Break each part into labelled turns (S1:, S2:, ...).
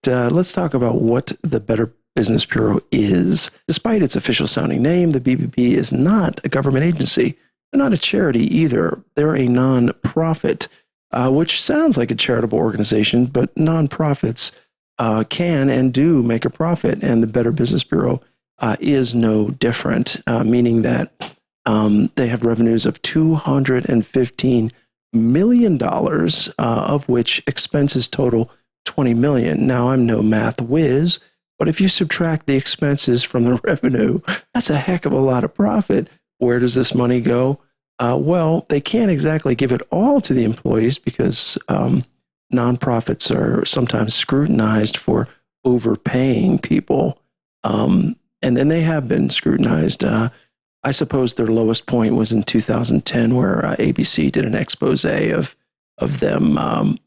S1: let's talk about what the Better Business Bureau is. Despite its official sounding name, the BBB is not a government agency. They're not a charity either. They're a nonprofit, which sounds like a charitable organization, but nonprofits can and do make a profit, and the Better Business Bureau is no different, meaning that they have revenues of $215 million, of which expenses total $20 million. Now, I'm no math whiz, but if you subtract the expenses from the revenue, that's a heck of a lot of profit. Where does this money go? Well, they can't exactly give it all to the employees because nonprofits are sometimes scrutinized for overpaying people. And then they have been scrutinized. I suppose their lowest point was in 2010, where ABC did an expose of them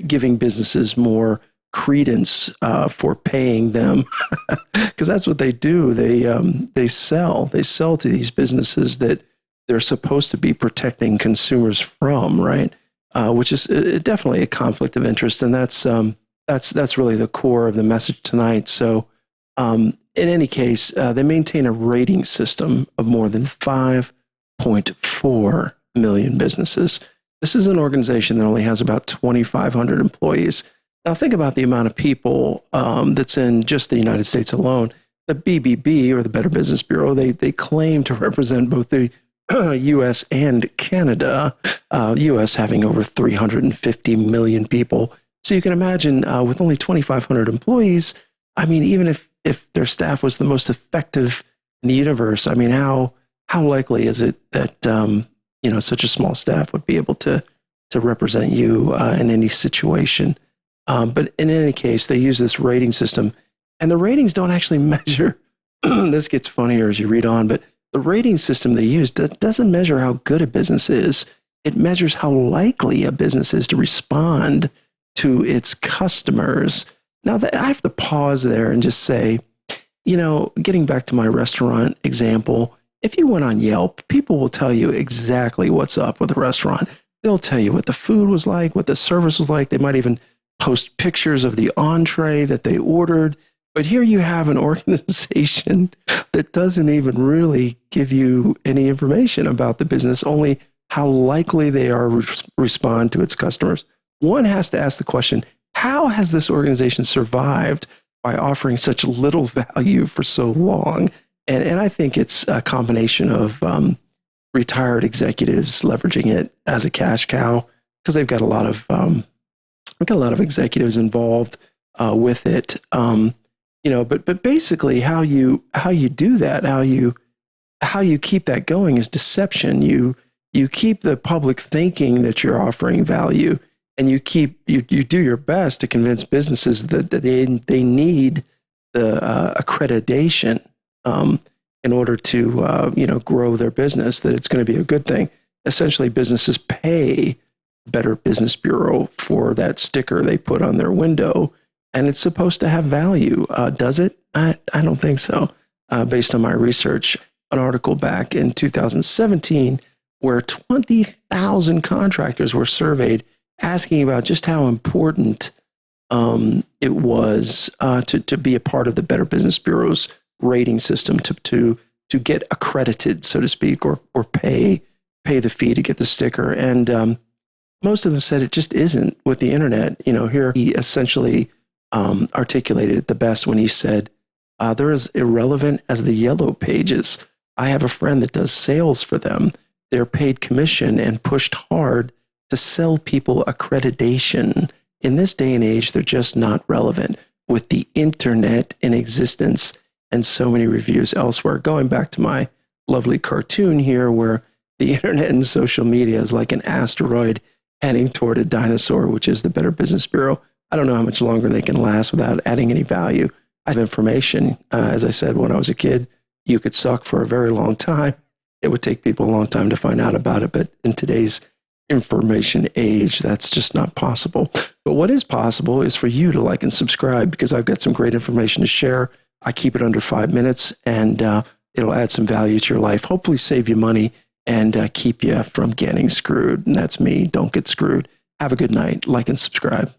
S1: giving businesses more credence for paying them, because that's what they do. They sell to these businesses that they're supposed to be protecting consumers from, right? Which is definitely a conflict of interest, and that's really the core of the message tonight. So, in any case, they maintain a rating system of more than 5.4 million businesses. This is an organization that only has about 2,500 employees. Now, think about the amount of people that's in just the United States alone. The BBB, or the Better Business Bureau, they claim to represent both the U.S. and Canada, U.S. having over 350 million people. So you can imagine with only 2,500 employees, I mean, even if their staff was the most effective in the universe, I mean, how likely is it that such a small staff would be able to represent you in any situation? But in any case, they use this rating system, and the ratings don't actually measure. This gets funnier as you read on, but the rating system they use doesn't measure how good a business is. It measures how likely a business is to respond to its customers. Now, I have to pause there and just say, getting back to my restaurant example, if you went on Yelp, people will tell you exactly what's up with the restaurant. They'll tell you what the food was like, what the service was like. They might even post pictures of the entree that they ordered. But here you have an organization that doesn't even really give you any information about the business, only how likely they are to respond to its customers. One has to ask the question, how has this organization survived by offering such little value for so long? And I think it's a combination of retired executives leveraging it as a cash cow, because they've got a lot of executives involved with it. But basically, how you do that, how you keep that going is deception. You keep the public thinking that you're offering value, and you do your best to convince businesses that they need the accreditation in order to grow their business, that it's going to be a good thing. Essentially, businesses pay Better Business Bureau for that sticker they put on their window, and it's supposed to have value. Does it? I don't think so. Based on my research, an article back in 2017 where 20,000 contractors were surveyed, asking about just how important it was to be a part of the Better Business Bureau's rating system, to get accredited, so to speak, or pay the fee to get the sticker. And most of them said it just isn't with the internet. Here he essentially articulated it the best when he said, they're as irrelevant as the yellow pages. I have a friend that does sales for them. They're paid commission and pushed hard to sell people accreditation. In this day and age, they're just not relevant with the internet in existence and so many reviews elsewhere. Going back to my lovely cartoon here, where the internet and social media is like an asteroid heading toward a dinosaur, which is the Better Business Bureau. I don't know how much longer they can last without adding any value. I have information. As I said, when I was a kid, you could suck for a very long time. It would take people a long time to find out about it. But in today's information age, that's just not possible. But what is possible is for you to like and subscribe, because I've got some great information to share. I keep it under 5 minutes, and it'll add some value to your life, hopefully save you money, and keep you from getting screwed. And that's me. Don't get screwed. Have a good night. Like and subscribe.